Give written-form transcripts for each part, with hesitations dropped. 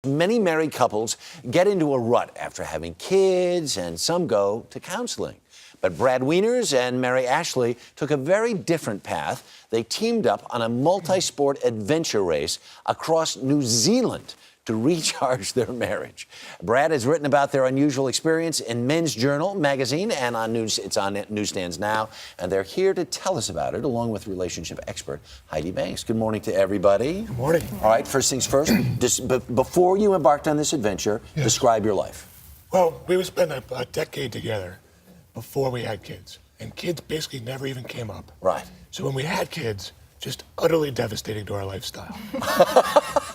Many married couples get into a rut after having kids, and some go to counseling. But Brad Wieners and Mary Ashley took a very different path. They teamed up on a multi-sport adventure race across New Zealand to recharge their marriage. Brad has written about their unusual experience in Men's Journal magazine, and it's on newsstands now. And they're here to tell us about it, along with relationship expert Heidi Banks. Good morning to everybody. Good morning. All right, first things first, before you embarked on this adventure, describe your life. Well, we spent a decade together before we had kids. And kids basically never even came up. Right. So when we had kids, just utterly devastating to our lifestyle.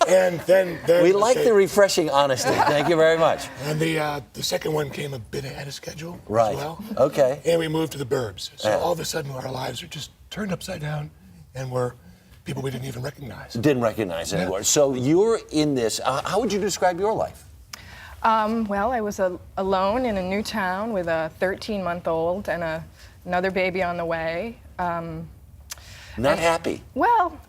And then we like the refreshing honesty. Thank you very much. And the second one came a bit ahead of schedule Right. as well. Okay. And we moved to the burbs. So all of a sudden our lives are just turned upside down, and we're people we didn't even recognize. Didn't recognize anymore. So you're in this. How would you describe your life? Well, I was alone in a new town with a 13-month-old and another baby on the way. Not happy. Well,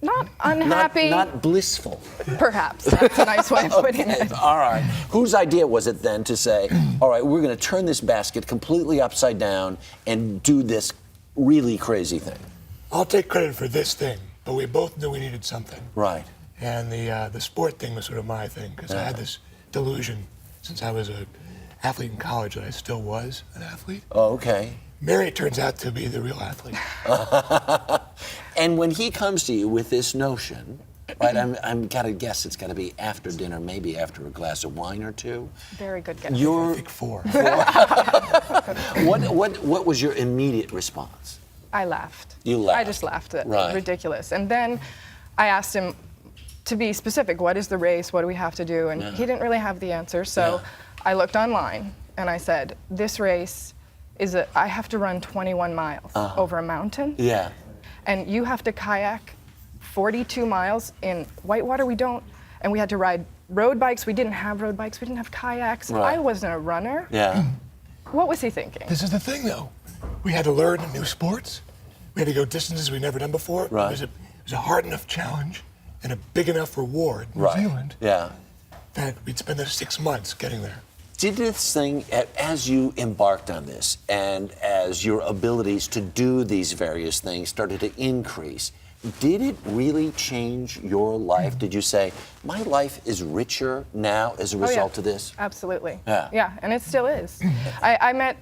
not unhappy. Not blissful. Perhaps. That's a nice way of putting it. All right. Whose idea was it then to say, all right, we're going to turn this basket completely upside down and do this really crazy thing? I'll take credit for this thing, but we both knew we needed something. Right. And the sport thing was sort of my thing, because I had this delusion since I was an athlete in college that I still was an athlete. Oh, okay. Mary turns out to be the real athlete. And when he comes to you with this notion, right, I'm gotta guess it's gotta be after dinner, maybe after a glass of wine or two. Very good guess. I think 4. What was your immediate response? I laughed. You laughed. I just laughed at Right. ridiculous. And then I asked him to be specific. What is the race? What do we have to do? And he didn't really have the answer. So I looked online and I said, this race I have to run 21 miles over a mountain. Yeah. And you have to kayak 42 miles in whitewater. And we had to ride road bikes. We didn't have road bikes. We didn't have kayaks. Right. I wasn't a runner. Yeah. What was he thinking? This is the thing, though. We had to learn new sports. We had to go distances we'd never done before. Right. It was a hard enough challenge and a big enough reward in Right. New Zealand Yeah. that we'd spend the 6 months getting there. Did this thing, as you embarked on this, and as your abilities to do these various things started to increase, did it really change your life? Did you say, my life is richer now as a result of this? Absolutely. Yeah. And it still is. I met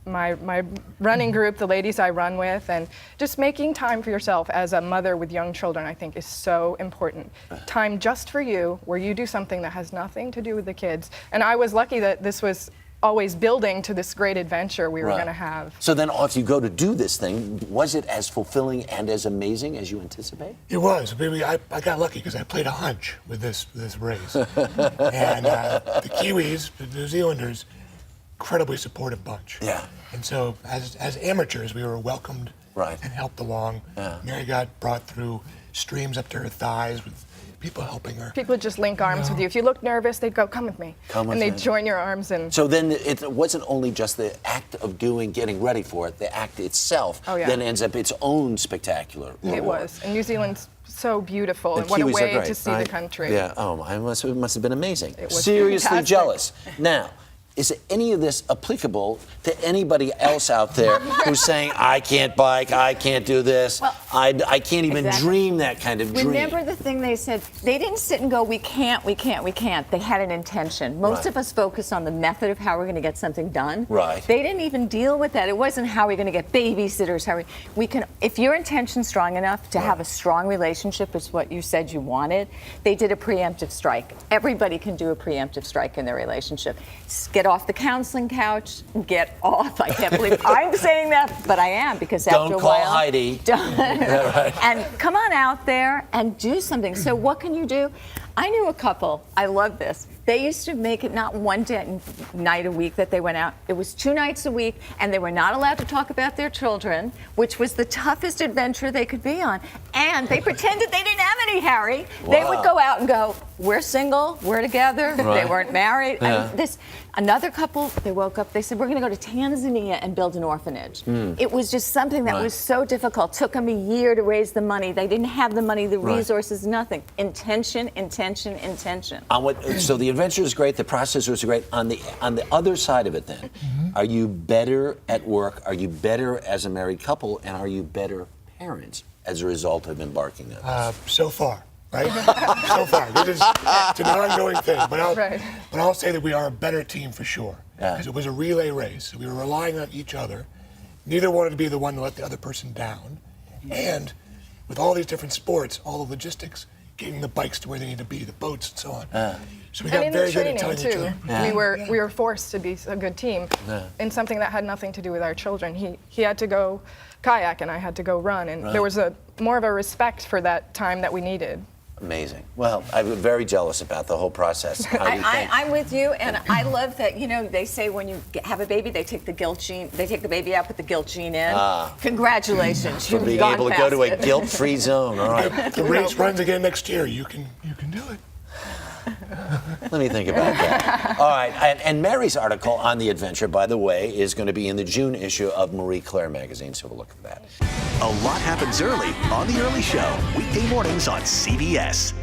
my running group, the ladies I run with, and just making time for yourself as a mother with young children, I think, is so important. Time just for you, where you do something that has nothing to do with the kids. And I was lucky that this was always building to this great adventure we were going to have. So then if you go to do this thing, was it as fulfilling and as amazing as you anticipate? It was. I got lucky because I played a hunch with this race. And the Kiwis, the New Zealanders, incredibly supportive bunch. Yeah. And so as amateurs, we were welcomed and helped along. Yeah. Mary got brought through streams up to her thighs with people helping her. People would just link arms with you. If you looked nervous, they'd go, come with me. Come with and they'd me. join your arms. And So then it wasn't only just the act of getting ready for it, the act itself then ends up its own spectacular reward. it was. And New Zealand's so beautiful. The And what a Kiwis are way great, to see right? the country. Yeah, it must have been amazing. It was Seriously fantastic. jealous. Now, is any of this applicable to anybody else out there who's saying, I can't bike, I can't do this, Well, I can't even exactly. dream that kind of dream? Remember the thing they said? They didn't sit and go, we can't. They had an intention. Most of us focused on the method of how we're going to get something done. Right. They didn't even deal with that. It wasn't how we're going to get babysitters. We can, if your intention's strong enough to have a strong relationship, is what you said you wanted, they did a preemptive strike. Everybody can do a preemptive strike in their relationship. Get off the counseling couch, get off. I can't believe I'm saying that, but I am, because after a Don't while. call Heidi. And come on out there and do something. So what can you do? I knew a couple, I love this. They used to make it not one night a week that they went out. It was 2 nights a week, and they were not allowed to talk about their children, which was the toughest adventure they could be on. And they pretended they didn't have any, Harry. They would go out and go, we're single, we're together. They weren't married. I mean, Another couple, they woke up, they said, we're going to go to Tanzania and build an orphanage. It was just something that was so difficult. Took them a year to raise the money. They didn't have the money, the resources, nothing. Intention, intention, intention. So the adventure is great, the process was great. On the other side of it then, are you better at work? Are you better as a married couple? And are you better parents as a result of embarking on this? So far, right? So far. It's an ongoing thing. But I'll say that we are a better team for sure. Because it was a relay race. We were relying on each other. Neither wanted to be the one to let the other person down. And with all these different sports, all the logistics, getting the bikes to where they need to be, the boats and so on. So we got And in very the good at training telling each too, other. we were forced to be a good team in something that had nothing to do with our children. He had to go kayak and I had to go run, and there was more of a respect for that time that we needed. Amazing. Well, I'm very jealous about the whole process. How do you think? I'm with you, and I love that. You know, they say when you have a baby, they take the guilt gene. They take the baby out, put the guilt gene in. Congratulations, For you've being gone able to past go to a it. guilt-free zone. All right. The race runs again next year. You can do it. Let me think about that. All right. And Mary's article on the adventure, by the way, is going to be in the June issue of Marie Claire magazine, so we'll look at that. A lot happens early on The Early Show, weekday mornings on CBS.